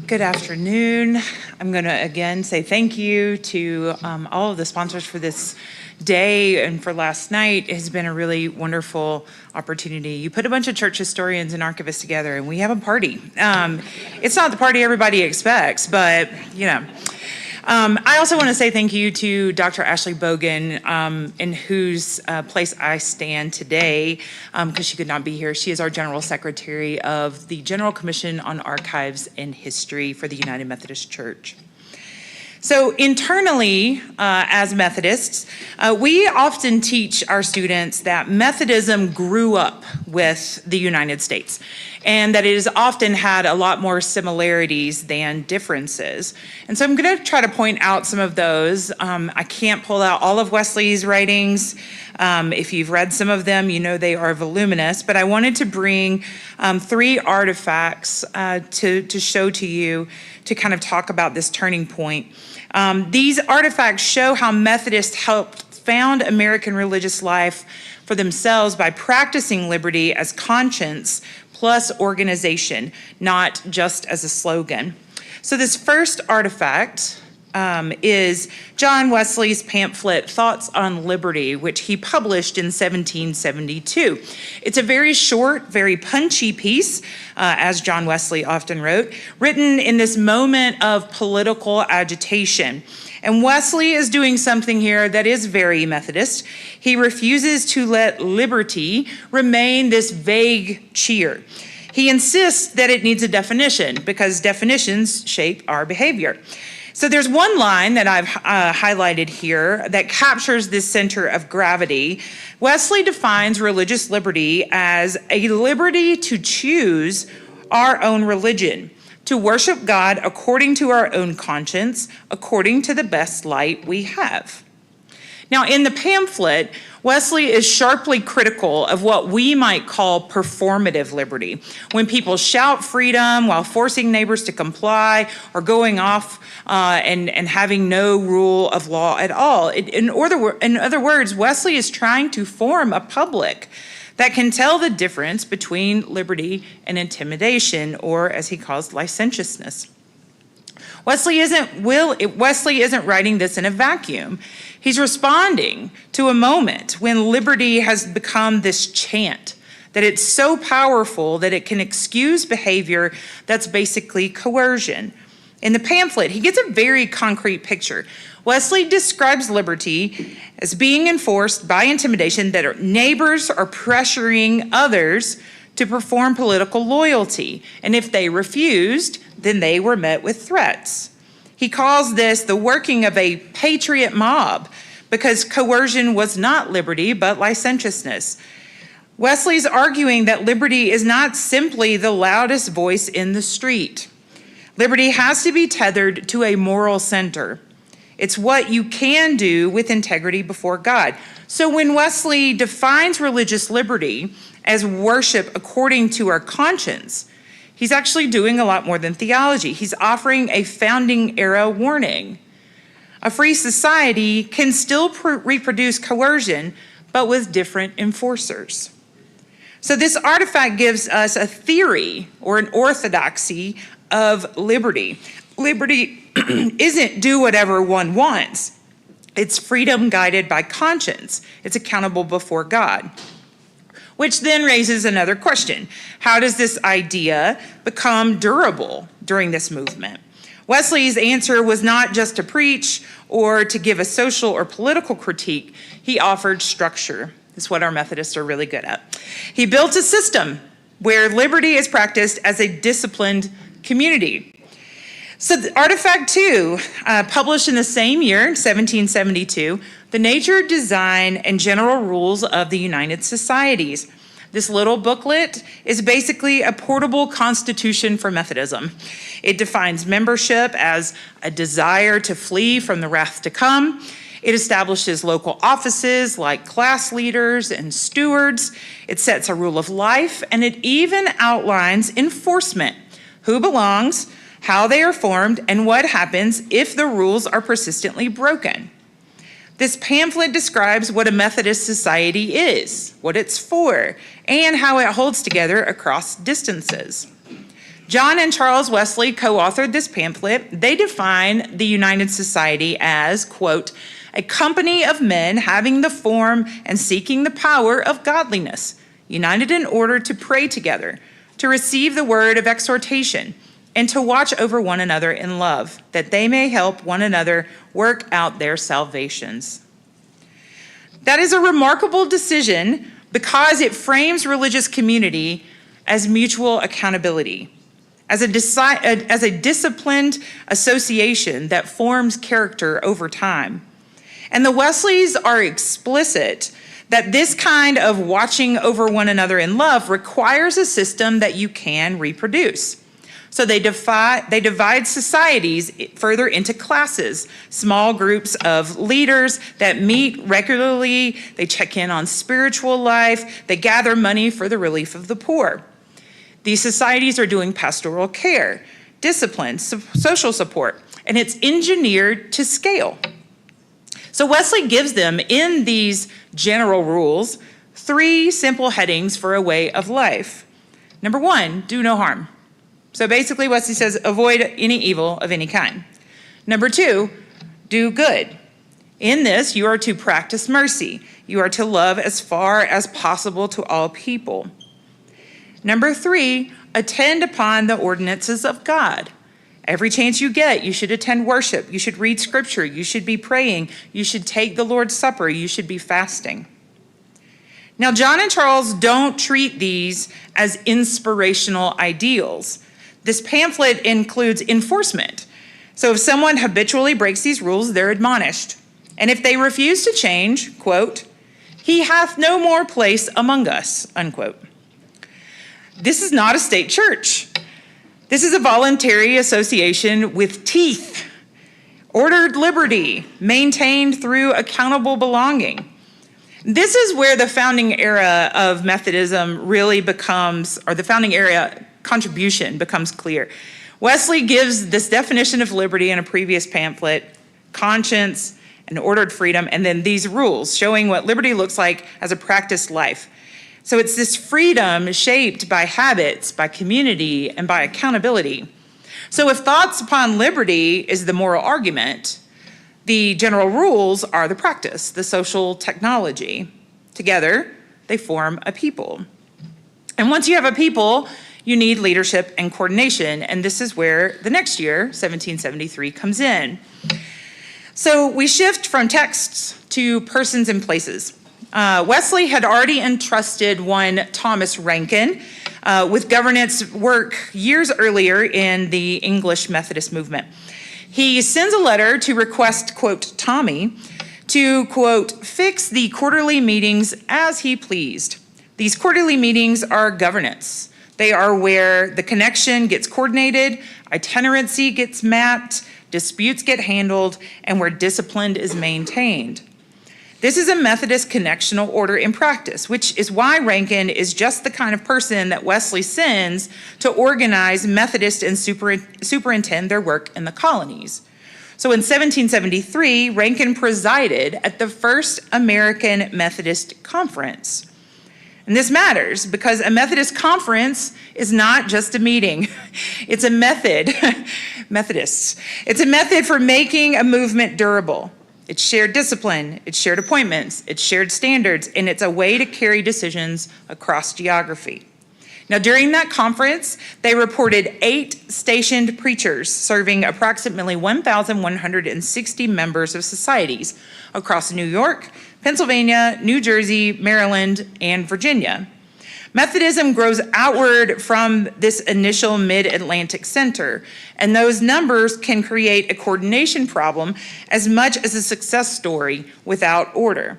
Good afternoon. I'm going to again say thank you to all of the sponsors for this day and for last night. It has been a really wonderful opportunity. You put a bunch of church historians and archivists together and we have a party. It's not the party everybody expects, but you know. I also want to say thank you to Dr. Ashley Bogan, in whose place I stand today, because she could not be here. She is our General Secretary of the General Commission on Archives and History for the United Methodist Church. So internally, as Methodists, we often teach our students that Methodism grew up with the United States, and that it has often had a lot more similarities than differences. And so I'm going to try to point out some of those. I can't pull out all of Wesley's writings. If you've read some of them, you know they are voluminous, but I wanted to bring 3 artifacts to show to you to kind of talk about this turning point. These artifacts show how Methodists helped found American religious life for themselves by practicing liberty as conscience plus organization, not just as a slogan. So this first artifact is John Wesley's pamphlet, Thoughts on Liberty, which he published in 1772. It's a very short, very punchy piece, as John Wesley often wrote, written in this moment of political agitation. And Wesley is doing something here that is very Methodist. He refuses to let liberty remain this vague cheer. He insists that it needs a definition because definitions shape our behavior. So there's one line that I've highlighted here that captures this center of gravity. Wesley defines religious liberty as a liberty to choose our own religion, to worship God according to our own conscience, according to the best light we have. Now, in the pamphlet, Wesley is sharply critical of what we might call performative liberty, when people shout freedom while forcing neighbors to comply or going off and having no rule of law at all. In other words, Wesley is trying to form a public that can tell the difference between liberty and intimidation, or as he calls licentiousness. Wesley isn't writing this in a vacuum. He's responding to a moment when liberty has become this chant, that it's so powerful that it can excuse behavior that's basically coercion. In the pamphlet, he gives a very concrete picture. Wesley describes liberty as being enforced by intimidation, that neighbors are pressuring others to perform political loyalty, and if they refused, then they were met with threats. He calls this the working of a patriot mob because coercion was not liberty, but licentiousness. Wesley's arguing that liberty is not simply the loudest voice in the street. Liberty has to be tethered to a moral center. It's what you can do with integrity before God. So when Wesley defines religious liberty as worship according to our conscience, he's actually doing a lot more than theology. He's offering a founding era warning. A free society can still reproduce coercion, but with different enforcers. So this artifact gives us a theory or an orthodoxy of liberty. Liberty isn't do whatever one wants. It's freedom guided by conscience. It's accountable before God. Which then raises another question. How does this idea become durable during this movement? Wesley's answer was not just to preach or to give a social or political critique. He offered structure. That's what our Methodists are really good at. He built a system where liberty is practiced as a disciplined community. So Artifact 2, published in the same year, 1772, The Nature, Design, and General Rules of the United Societies. This little booklet is basically a portable constitution for Methodism. It defines membership as a desire to flee from the wrath to come. It establishes local offices like class leaders and stewards. It sets a rule of life, and it even outlines enforcement, who belongs, how they are formed, and what happens if the rules are persistently broken. This pamphlet describes what a Methodist society is, what it's for, and how it holds together across distances. John and Charles Wesley co-authored this pamphlet. They define the United Society as, quote, a company of men having the form and seeking the power of godliness, united in order to pray together, to receive the word of exhortation, and to watch over one another in love, that they may help one another work out their salvations. That is a remarkable decision because it frames religious community as mutual accountability, as a disciplined association that forms character over time. And the Wesleys are explicit that this kind of watching over one another in love requires a system that you can reproduce. So they divide societies further into classes, small groups of leaders that meet regularly, they check in on spiritual life, they gather money for the relief of the poor. These societies are doing pastoral care, discipline, social support, and it's engineered to scale. So Wesley gives them, in these general rules, 3 simple headings for a way of life. Number 1, do no harm. So basically Wesley says, avoid any evil of any kind. Number 2, do good. In this, you are to practice mercy. You are to love as far as possible to all people. Number 3, attend upon the ordinances of God. Every chance you get, you should attend worship. You should read scripture. You should be praying. You should take the Lord's Supper. You should be fasting. Now, John and Charles don't treat these as inspirational ideals. This pamphlet includes enforcement. So if someone habitually breaks these rules, they're admonished. And if they refuse to change, quote, he hath no more place among us, unquote. This is not a state church. This is a voluntary association with teeth, ordered liberty, maintained through accountable belonging. This is where the founding era of Methodism really becomes, or the founding era contribution becomes clear. Wesley gives this definition of liberty in a previous pamphlet, conscience and ordered freedom, and then these rules showing what liberty looks like as a practiced life. So it's this freedom shaped by habits, by community, and by accountability. So if thoughts upon liberty is the moral argument, the general rules are the practice, the social technology. Together, they form a people. And once you have a people, you need leadership and coordination, and this is where the next year, 1773, comes in. So we shift from texts to persons and places. Wesley had already entrusted one Thomas Rankin with governance work years earlier in the English Methodist movement. He sends a letter to request, quote, Tommy, to, quote, fix the quarterly meetings as he pleased. These quarterly meetings are governance. They are where the connection gets coordinated, itinerancy gets mapped, disputes get handled, and where discipline is maintained. This is a Methodist connectional order in practice, which is why Rankin is just the kind of person that Wesley sends to organize Methodists and superintend their work in the colonies. So in 1773, Rankin presided at the first American Methodist Conference. And this matters because a Methodist conference is not just a meeting. It's a method, Methodists. It's a method for making a movement durable. It's shared discipline, it's shared appointments, it's shared standards, and it's a way to carry decisions across geography. Now, during that conference, they reported 8 stationed preachers serving approximately 1,160 members of societies across New York, Pennsylvania, New Jersey, Maryland, and Virginia. Methodism grows outward from this initial mid-Atlantic center, and those numbers can create a coordination problem as much as a success story without order.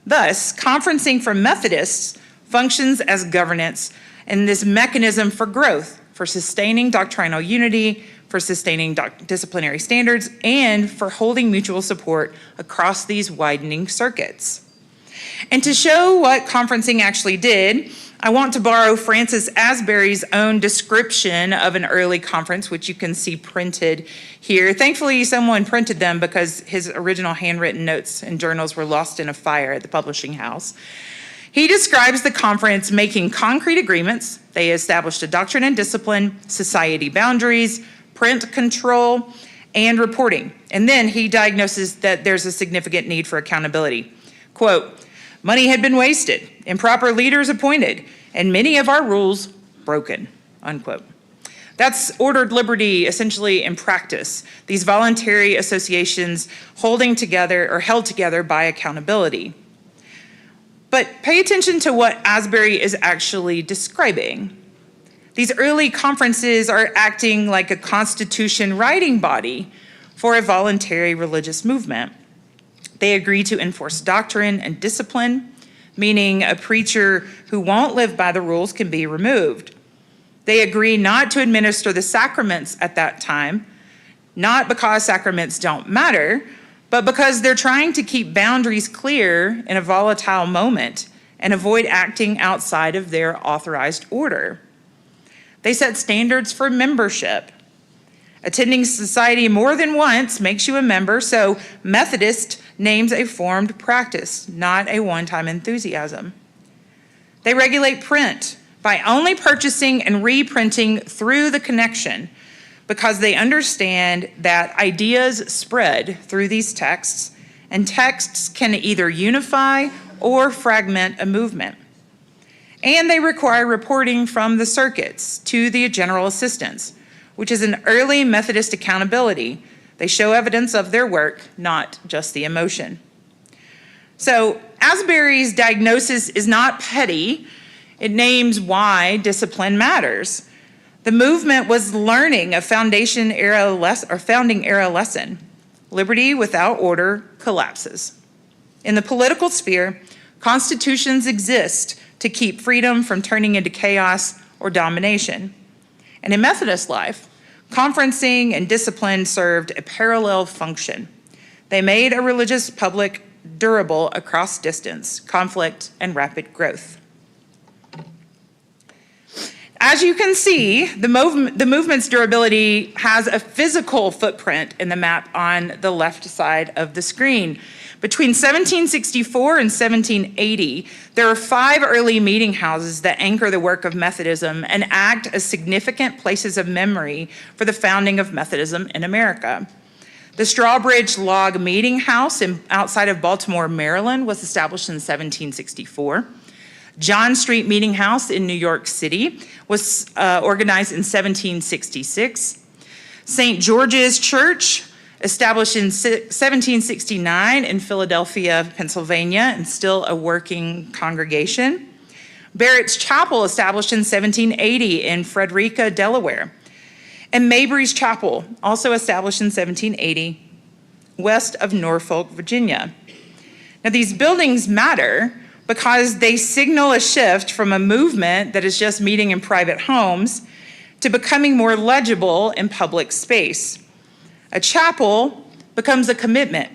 Thus, conferencing for Methodists functions as governance and this mechanism for growth, for sustaining doctrinal unity, for sustaining disciplinary standards, and for holding mutual support across these widening circuits. And to show what conferencing actually did, I want to borrow Francis Asbury's own description of an early conference, which you can see printed here. Thankfully, someone printed them because his original handwritten notes and journals were lost in a fire at the publishing house. He describes the conference making concrete agreements. They established a doctrine and discipline, society boundaries, print control, and reporting. And then he diagnoses that there's a significant need for accountability. Quote, money had been wasted, improper leaders appointed, and many of our rules broken, unquote. That's ordered liberty essentially in practice, these voluntary associations holding together or held together by accountability. But pay attention to what Asbury is actually describing. These early conferences are acting like a constitution writing body for a voluntary religious movement. They agree to enforce doctrine and discipline, meaning a preacher who won't live by the rules can be removed. They agree not to administer the sacraments at that time, not because sacraments don't matter, but because they're trying to keep boundaries clear in a volatile moment and avoid acting outside of their authorized order. They set standards for membership. Attending society more than once makes you a member, so Methodist names a formed practice, not a one-time enthusiasm. They regulate print by only purchasing and reprinting through the connection, because they understand that ideas spread through these texts, and texts can either unify or fragment a movement. And they require reporting from the circuits to the general assistants, which is an early Methodist accountability. They show evidence of their work, not just the emotion. So Asbury's diagnosis is not petty. It names why discipline matters. The movement was learning a founding era lesson. Liberty without order collapses. In the political sphere, constitutions exist to keep freedom from turning into chaos or domination. And in Methodist life, conferencing and discipline served a parallel function. They made a religious public durable across distance, conflict, and rapid growth. As you can see, the movement's durability has a physical footprint in the map on the left side of the screen. Between 1764 and 1780, there are 5 early meeting houses that anchor the work of Methodism and act as significant places of memory for the founding of Methodism in America. The Strawbridge Log Meeting House outside of Baltimore, Maryland, was established in 1764. John Street Meeting House in New York City was organized in 1766. St. George's Church, established in 1769 in Philadelphia, Pennsylvania, and still a working congregation. Barrett's Chapel, established in 1780 in Frederica, Delaware. And Mabry's Chapel, also established in 1780, west of Norfolk, Virginia. Now, these buildings matter because they signal a shift from a movement that is just meeting in private homes to becoming more legible in public space. A chapel becomes a commitment.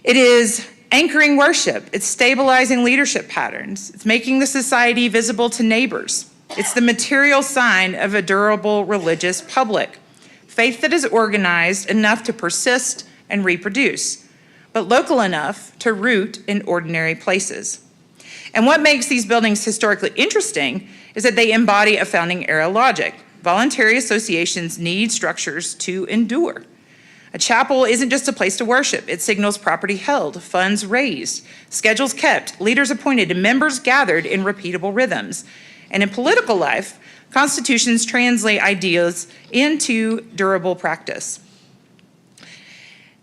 It is anchoring worship. It's stabilizing leadership patterns. It's making the society visible to neighbors. It's the material sign of a durable religious public. Faith that is organized enough to persist and reproduce, but local enough to root in ordinary places. And what makes these buildings historically interesting is that they embody a founding era logic. Voluntary associations need structures to endure. A chapel isn't just a place to worship. It signals property held, funds raised, schedules kept, leaders appointed, and members gathered in repeatable rhythms. And in political life, constitutions translate ideas into durable practice.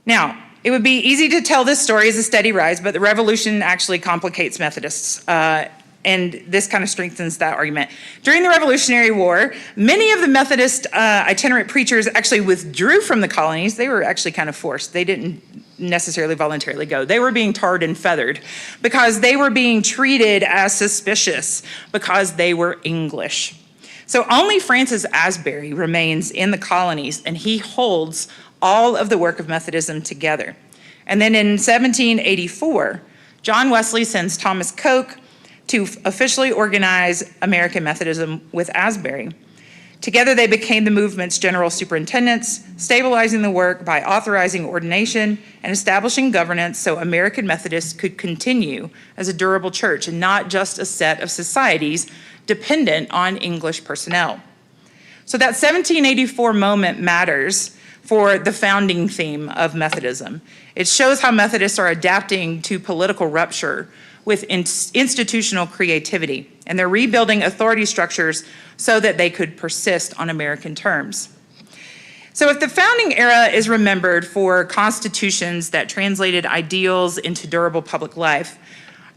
Now, it would be easy to tell this story as a steady rise, but the revolution actually complicates Methodists, and this kind of strengthens that argument. During the Revolutionary War, many of the Methodist itinerant preachers actually withdrew from the colonies. They were actually kind of forced. They didn't necessarily voluntarily go. They were being tarred and feathered because they were being treated as suspicious because they were English. So only Francis Asbury remains in the colonies, and he holds all of the work of Methodism together. And then in 1784, John Wesley sends Thomas Coke to officially organize American Methodism with Asbury. Together, they became the movement's general superintendents, stabilizing the work by authorizing ordination and establishing governance so American Methodists could continue as a durable church and not just a set of societies dependent on English personnel. So that 1784 moment matters for the founding theme of Methodism. It shows how Methodists are adapting to political rupture with institutional creativity, and they're rebuilding authority structures so that they could persist on American terms. So if the founding era is remembered for constitutions that translated ideals into durable public life,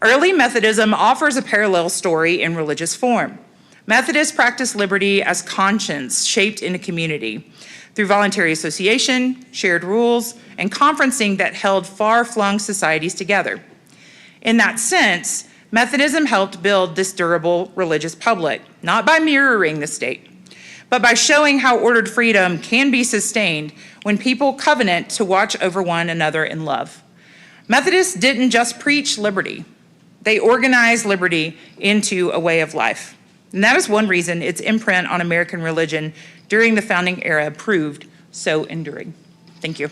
early Methodism offers a parallel story in religious form. Methodists practiced liberty as conscience shaped in a community through voluntary association, shared rules, and conferencing that held far-flung societies together. In that sense, Methodism helped build this durable religious public, not by mirroring the state, but by showing how ordered freedom can be sustained when people covenant to watch over one another in love. Methodists didn't just preach liberty, they organized liberty into a way of life. And that is one reason its imprint on American religion during the founding era proved so enduring. Thank you.